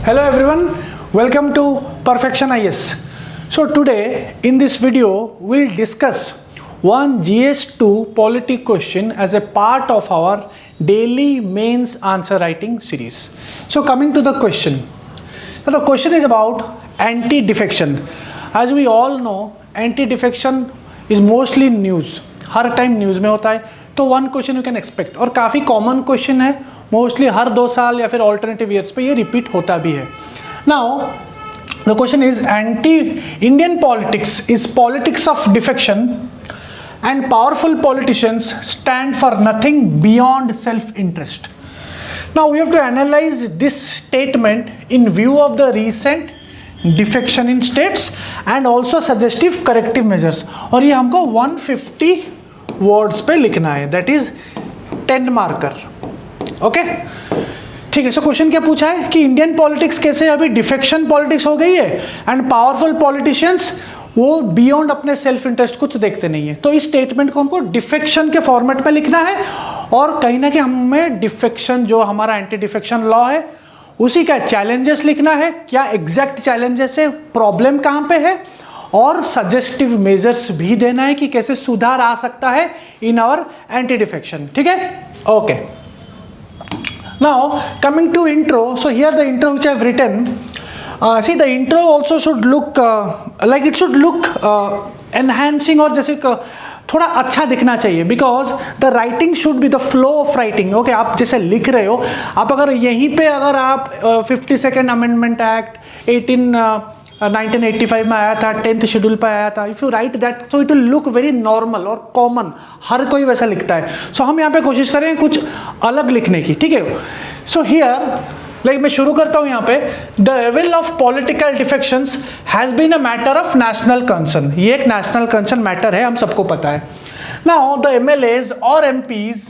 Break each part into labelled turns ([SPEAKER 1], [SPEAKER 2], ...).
[SPEAKER 1] Hello everyone, welcome to Perfection IS. So today in this video we'll discuss one GS2 polity question as a part of our daily mains answer writing series. So coming to the question. Now the question is about anti-defection. As we all know, anti-defection is mostly news. Her time news में होता है, तो one question you can expect और काफ़ी common question है, mostly हर 2 साल या फिर ऑल्टरनेटिव ईयर्स पे ये रिपीट होता भी है. Now the question is anti Indian politics is politics of defection and powerful politicians stand for nothing beyond self interest. Now we have to analyse this statement in view of the recent defection in states and also suggestive corrective measures. और ये हमको 150 words पे लिखना है, that is 10 marker. Okay, ठीक है. So question क्या पूछा है कि इंडियन पॉलिटिक्स कैसे अभी डिफेक्शन पॉलिटिक्स हो गई है एंड पावरफुल पॉलिटिशियंस वो बियॉन्ड अपने सेल्फ इंटरेस्ट कुछ देखते नहीं है. तो इस स्टेटमेंट को हमको डिफेक्शन के फॉर्मेट में लिखना है और कहीं ना कहीं हमें डिफेक्शन जो हमारा एंटी डिफेक्शन लॉ है उसी का चैलेंजेस लिखना है. क्या एग्जैक्ट चैलेंजेस है, प्रॉब्लम कहाँ पे है, और सजेस्टिव मेजर्स भी देना है कि कैसे सुधार आ सकता है इन आवर एंटी डिफेक्शन. ठीक है, okay. Now coming to intro. So here the intro which I have written. See the intro also should look like it should look enhancing और जैसे थोड़ा अच्छा दिखना चाहिए, because the writing should be the flow of writing. Okay, आप जैसे लिख रहे हो, आप अगर यहीं पे अगर आप 52nd अमेंडमेंट एक्ट 1985 में आया था, 10th शेड्यूल पे आया था, if you right that so it will look very normal और कॉमन, हर कोई वैसा लिखता है. सो हम यहाँ पे कोशिश करें कुछ अलग लिखने की. ठीक है. सो हियर लाइक मैं शुरू करता हूं यहाँ पे. The evil of political defections has been a matter of national concern. ये एक नेशनल कंसर्न मैटर है, हम सबको पता है. नाउ द एमएलएज और एमपीज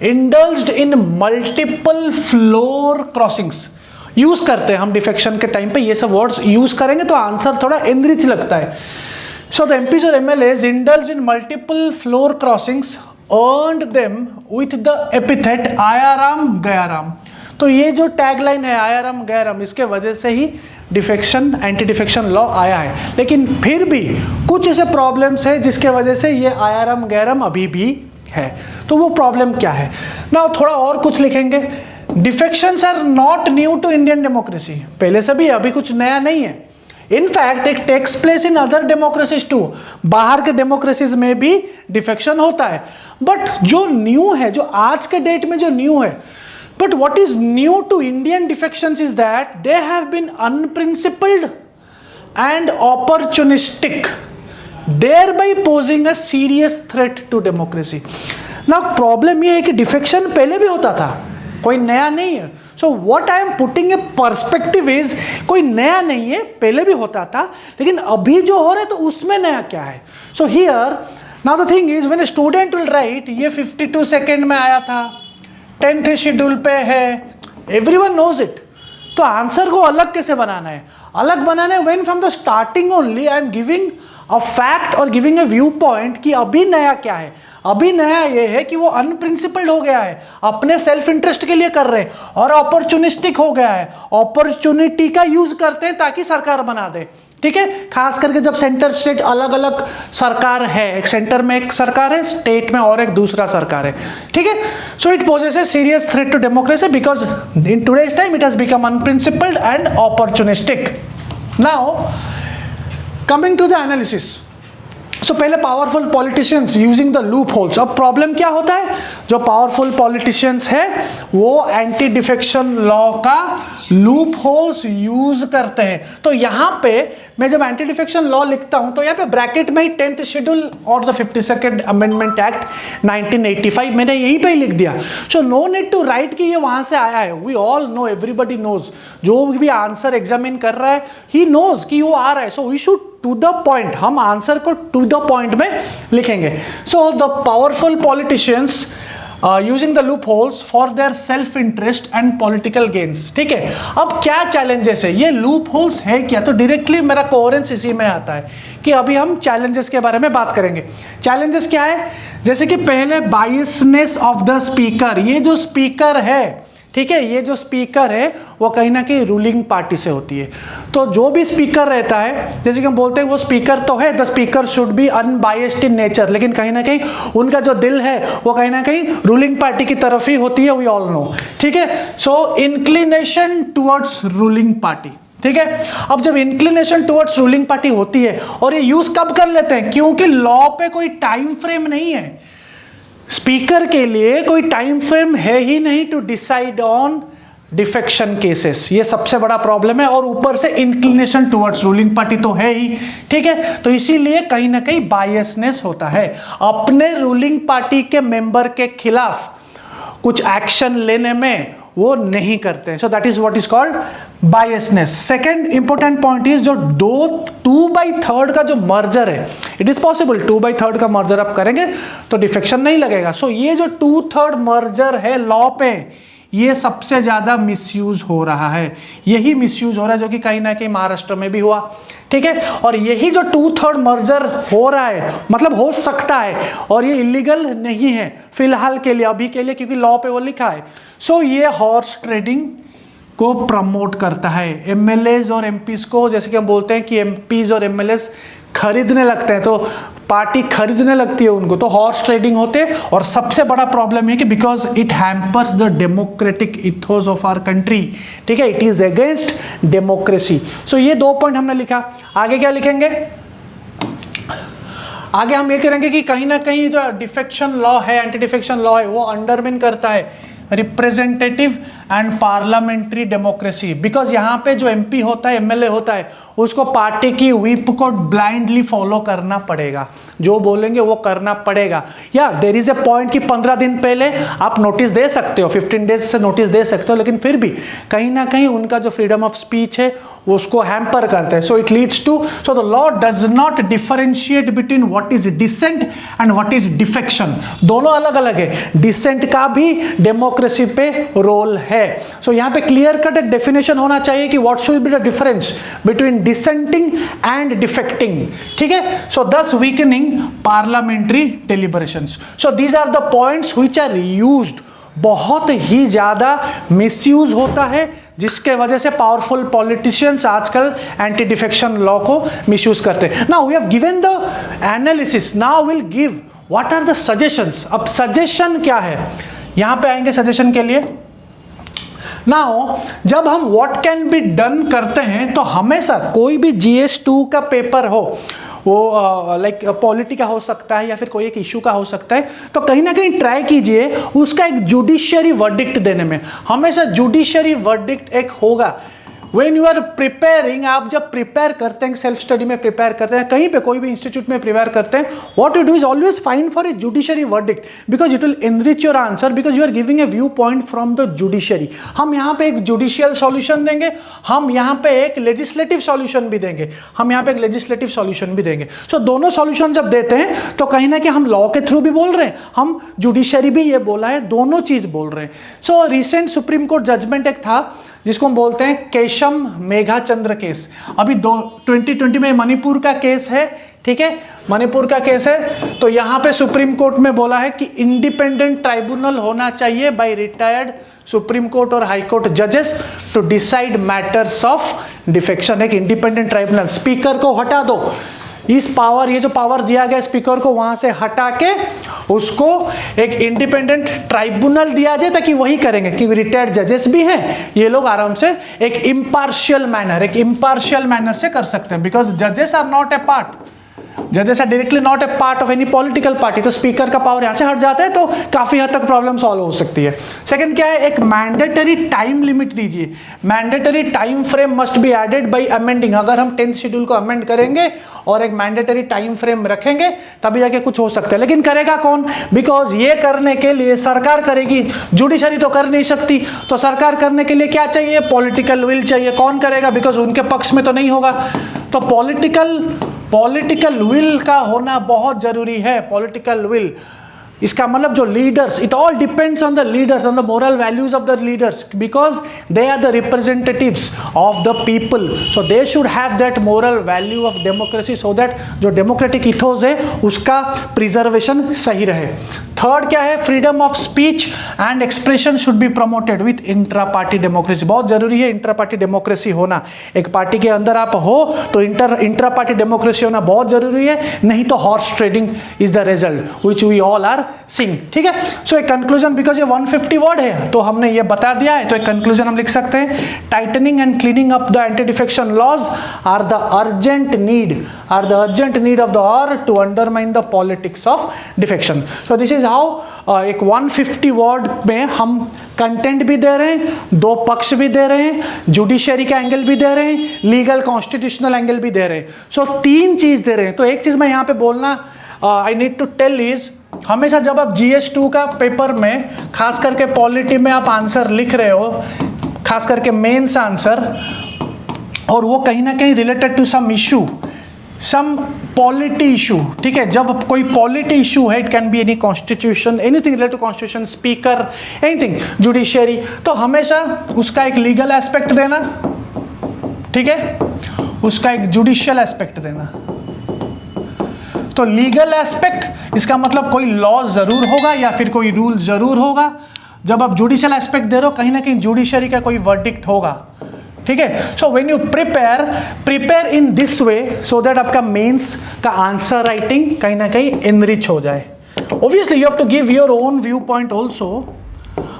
[SPEAKER 1] इंडल्ज्ड इन मल्टीपल फ्लोर क्रॉसिंग्स. यूज करते हैं हम डिफेक्शन के टाइम पे ये सब वर्ड्स यूज करेंगे तो आंसर थोड़ा एनरिच लगता है. सो द एमपीज और MLAs indulged in multiple floor crossings earned them with the epithet Aaya Ram Gaya Ram. तो ये जो टैगलाइन है आयाराम गयाराम, इसके वजह से ही डिफेक्शन एंटी डिफेक्शन लॉ आया है. लेकिन फिर भी कुछ ऐसे प्रॉब्लम्स है जिसके वजह से ये आयाराम गयाराम अभी भी है. तो वो प्रॉब्लम क्या है ना, थोड़ा और कुछ लिखेंगे. Defections are not new to Indian democracy. पहले से भी, अभी कुछ नया नहीं है. In fact it takes place in other democracies too. बाहर के डेमोक्रेसीज में भी डिफेक्शन होता है. बट जो न्यू है, जो आज के डेट में जो न्यू है, but what is new to Indian defections is that they have been unprincipled and opportunistic, thereby posing a serious threat to democracy. Now problem ये है कि डिफेक्शन पहले भी होता था, कोई नया नहीं है. So what I am putting a perspective is कोई नया नहीं है, पहले भी होता था, लेकिन अभी जो हो रहा है तो उसमें नया क्या है. So here now the thing is when a student will write ये 52 सेकेंड में आया था, 10th शेड्यूल पे है, एवरीवन नोज इट. तो आंसर को अलग कैसे बनाना है, अलग बनाना है when from the starting only I am giving a fact और गिविंग अ व्यू पॉइंट कि अभी नया क्या है. अभी नया ये है कि वो अनप्रिंसिपल्ड हो गया है, अपने सेल्फ इंटरेस्ट के लिए कर रहे हैं, और अपॉर्चुनिस्टिक हो गया है, अपॉर्चुनिटी का यूज करते हैं ताकि सरकार बना दे. ठीक है, खास करके जब सेंटर स्टेट अलग अलग सरकार है, एक सेंटर में एक सरकार है, स्टेट में और एक दूसरा सरकार है. ठीक है. So it poses a serious threat to democracy because in today's time it has become unprincipled and opportunistic. Now coming to the analysis. So पहले powerful politicians using the loopholes. अब प्रॉब्लम क्या होता है, जो powerful politicians है वो anti defection law का loopholes use करते हैं. तो यहां पे मैं जब एंटी डिफेक्शन लॉ लिखता हूं तो यहां पे ब्रैकेट में ही 10th शेड्यूल और द 52nd अमेंडमेंट एक्ट 1985 मैंने यहीं पे ही लिख दिया. So no need to write कि ये वहां से आया है. We all know, everybody knows, जो भी आंसर एग्जामिन कर रहा है ही नोज कि वो आ रहा है. So we should to the point, हम आंसर को टू द पॉइंट में लिखेंगे. So the powerful politicians using the loopholes for their self interest and political gains. ठीक है. अब क्या चैलेंजेस है, ये लूप होल्स है क्या, तो डायरेक्टली मेरा कोहेरेंस इसी में आता है कि अभी हम चैलेंजेस के बारे में बात करेंगे. चैलेंजेस क्या है, जैसे कि पहले बायसनेस ऑफ द स्पीकर. ये जो स्पीकर है, ठीक है, ये जो स्पीकर है वो कहीं ना कहीं रूलिंग पार्टी से होती है। तो जो भी स्पीकर रहता है, जैसे कि हम बोलते हैं वो स्पीकर तो है, the speaker should be unbiased in nature, लेकिन कहीं ना कहीं उनका जो दिल है वो कहीं ना कहीं रूलिंग पार्टी की तरफ ही होती है, वी ऑल नो। ठीक है, सो इंक्लिनेशन टुवर्ड्स रूलिंग पार्टी। ठीक है, अब जब इंक्लिनेशन टुवर्ड्स रूलिंग पार्टी होती है, और ये यूज कब कर लेते हैं, क्योंकि लॉ पे कोई टाइम फ्रेम नहीं है, स्पीकर के लिए कोई टाइम फ्रेम है ही नहीं to decide on defection cases, ये सबसे बड़ा प्रॉब्लम है। और ऊपर से इंक्लिनेशन टुवर्ड्स रूलिंग पार्टी तो है ही, ठीक है, तो इसीलिए कहीं ना कहीं बायसनेस होता है, अपने रूलिंग पार्टी के मेंबर के खिलाफ कुछ एक्शन लेने में वो नहीं करते हैं। सो that is what is called biasness. Second important point is जो 2/3 का जो मर्जर है, इट इज पॉसिबल 2/3 का मर्जर आप करेंगे तो डिफेक्शन नहीं लगेगा। सो ये जो 2/3 मर्जर है लॉ पे, ये सबसे ज्यादा मिसयूज हो रहा है, यही मिसयूज हो रहा है जो कि कहीं ना कहीं महाराष्ट्र में भी हुआ। ठीक है, और यही जो 2/3 मर्जर हो रहा है, मतलब हो सकता है, और ये इलीगल नहीं है फिलहाल के लिए, अभी के लिए, क्योंकि लॉ पे वो लिखा है। सो ये हॉर्स ट्रेडिंग को प्रमोट करता है, एमएलएज और एमपीज को, जैसे कि हम बोलते हैं कि एमपीज और एमएलएज खरीदने लगते हैं, तो पार्टी खरीदने लगती है उनको, तो हॉर्स ट्रेडिंग होते हैं। और सबसे बड़ा प्रॉब्लम है कि because it hampers the democratic ethos of our country. ठीक है, it is against democracy. So ये 2 पॉइंट हमने लिखा। आगे क्या लिखेंगे, आगे हम ये करेंगे कि कहीं ना कहीं जो डिफेक्शन लॉ है, एंटी डिफेक्शन लॉ है, वो अंडरमिन करता है representative and parliamentary democracy. Because यहाँ पे जो एमपी होता है, एमएलए होता है, उसको पार्टी की व्हिप को ब्लाइंडली फॉलो करना पड़ेगा, जो बोलेंगे वो करना पड़ेगा। या देयर इज ए पॉइंट कि 15 दिन पहले आप नोटिस दे सकते हो, 15 डेज से नोटिस दे सकते हो, लेकिन फिर भी कहीं ना कहीं उनका जो फ्रीडम ऑफ स्पीच है उसको हैम्पर करते हैं। So it leads to, so the law does not differentiate between what is dissent and what is defection, दोनों अलग अलग है। डिसेंट का भी डेमोक्रेसी पे रोल है। सो यहाँ पे क्लियर कट एक डेफिनेशन होना चाहिए कि what should be the difference between dissenting and defecting. ठीक है, so thus weakening parliamentary deliberations. So these are the points which are used, बहुत ही ज्यादा मिसयूज होता है, जिसके वजह से पावरफुल पॉलिटिशियंस आजकल एंटी डिफेक्शन लॉ को मिसयूज करते हैं। Now we have given the analysis, now will give what are the suggestions. अब सजेशन क्या है, यहां पे आएंगे सजेशन के लिए। नाउ जब हम व्हाट कैन बी डन करते हैं, तो हमेशा कोई भी GS2 का पेपर हो, वो लाइक पॉलिटी का हो सकता है या फिर कोई एक इशू का हो सकता है, तो कहीं ना कहीं ट्राई कीजिए उसका एक जुडिशियरी वर्डिक्ट देने में। हमेशा जुडिशियरी वर्डिक्ट एक होगा। When you are preparing, आप जब प्रिपेयर करते हैं, सेल्फ स्टडी में प्रिपेयर करते हैं, कहीं पे कोई भी इंस्टीट्यूट में प्रिपेयर करते हैं, what you do is always find for a judiciary verdict because it will enrich your answer because you are giving a viewpoint from the judiciary। हम यहाँ पे एक जुडिशियल सॉल्यूशन देंगे, हम यहाँ पे एक लेजिस्लेटिव सॉल्यूशन भी देंगे, हम यहाँ पे एक लेजिस्लेटिव सॉल्यूशन भी देंगे। सो दोनों सॉल्यूशन जब देते हैं तो कहीं ना कहीं हम लॉ के थ्रू भी बोल रहे हैं, हम जुडिशरी भी ये बोला है, दोनों चीज बोल रहे हैं। So recent supreme court judgment एक था जिसको हम बोलते हैं केशम मेघाचंद्र केस। अभी 2020 में मणिपुर का केस है, ठीक है, मणिपुर का केस है। तो यहां पे सुप्रीम कोर्ट में बोला है कि इंडिपेंडेंट ट्राइब्यूनल होना चाहिए बाय रिटायर्ड सुप्रीम कोर्ट और हाई कोर्ट जजेस to decide matters of defection. एक इंडिपेंडेंट ट्राइब्यूनल, स्पीकर को हटा दो, इस पावर, ये जो पावर दिया गया स्पीकर को वहां से हटा के उसको एक इंडिपेंडेंट ट्राइब्यूनल दिया जाए ताकि वही करेंगे, क्योंकि रिटायर्ड जजेस भी हैं, ये लोग आराम से एक इम्पार्शियल मैनर से कर सकते हैं। बिकॉज जजेस आर नॉट ए पार्ट, जजेस are directly not a part of any political party, तो स्पीकर का पावर यहां से हट जाता है, तो काफी हद तक प्रॉब्लम सॉल्व हो सकती है। सेकंड क्या है, एक मैंडेटरी टाइम लिमिट दीजिए। Mandatory time frame must be added by amending. अगर हम 10th शेड्यूल को अमेंड करेंगे और एक मैंडेटरी टाइम फ्रेम रखेंगे तभी जाके कुछ हो सकता है। लेकिन करेगा कौन, बिकॉज ये करने के लिए सरकार करेगी, जुडिशरी तो कर नहीं सकती। तो सरकार करने के लिए क्या चाहिए, पॉलिटिकल विल चाहिए। कौन करेगा, बिकॉज उनके पक्ष में तो नहीं होगा। तो पॉलिटिकल विल का होना बहुत जरूरी है, पॉलिटिकल विल। इसका मतलब जो leaders, it all depends on the leaders, on the moral values of the leaders, because they are the representatives of the people, so they should have that moral value of democracy, so that जो democratic ethos है उसका preservation सही रहे। Third क्या है, freedom of speech and expression should be promoted with intra party democracy. बहुत जरूरी है इंट्रा पार्टी डेमोक्रेसी होना, एक पार्टी के अंदर आप हो तो इंट्रा पार्टी डेमोक्रेसी होना बहुत जरूरी है, नहीं तो horse trading is the result which we all are seeing. ठीक है, सो एक कंक्लूजन, बिकॉज ये 150 वर्ड है तो हमने ये बता दिया है, तो एक कंक्लूजन हम लिख सकते हैं, tightening and cleaning up the anti defection laws are the urgent need of the hour to undermine the politics of defection. So this is how एक 150 वर्ड में हम कंटेंट भी दे रहे हैं, दो पक्ष भी दे रहे हैं, जुडिशरी का एंगल भी दे रहे हैं, लीगल कॉन्स्टिट्यूशनल एंगल भी दे रहे हैं। सो तीन चीज दे रहे हैं। तो एक चीज मैं यहाँ पे बोलना I need to tell is, हमेशा जब आप GS2 का पेपर में खास करके पॉलिटी में आप आंसर लिख रहे हो, खास करके मेंस आंसर, और वो कहीं ना कहीं related to some issue, some polity issue, ठीक है, जब कोई पॉलिटी इशू है, it can be any constitution, anything related to constitution, speaker, anything, judiciary, तो हमेशा उसका एक लीगल एस्पेक्ट देना, ठीक है, उसका एक जुडिशियल एस्पेक्ट देना। तो लीगल एस्पेक्ट, इसका मतलब कोई लॉ जरूर होगा या फिर कोई रूल जरूर होगा। जब आप जुडिशियल एस्पेक्ट दे रहे हो, कहीं ना कहीं जुडिशरी का कोई वर्डिक्ट होगा, ठीक है। So when you prepare in this way, so that आपका मेंस का आंसर राइटिंग कहीं ना कहीं एनरिच हो जाए। Obviously you have to give your own view point also,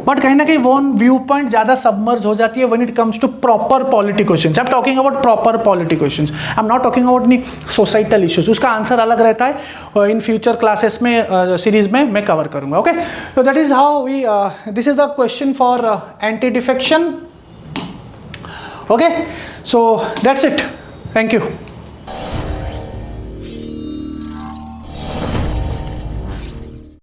[SPEAKER 1] but कहीं ना कहीं वो व्यू पॉइंट ज्यादा सबमर्ज हो जाती है when it comes to proper polity questions. I am talking about proper polity questions, I am not talking about नी societal issues, उसका आंसर अलग रहता है, इन फ्यूचर क्लासेस में सीरीज में मैं कवर करूंगा। Okay, so that is how we, this is the question for anti defection. Okay, so that's it. Thank you.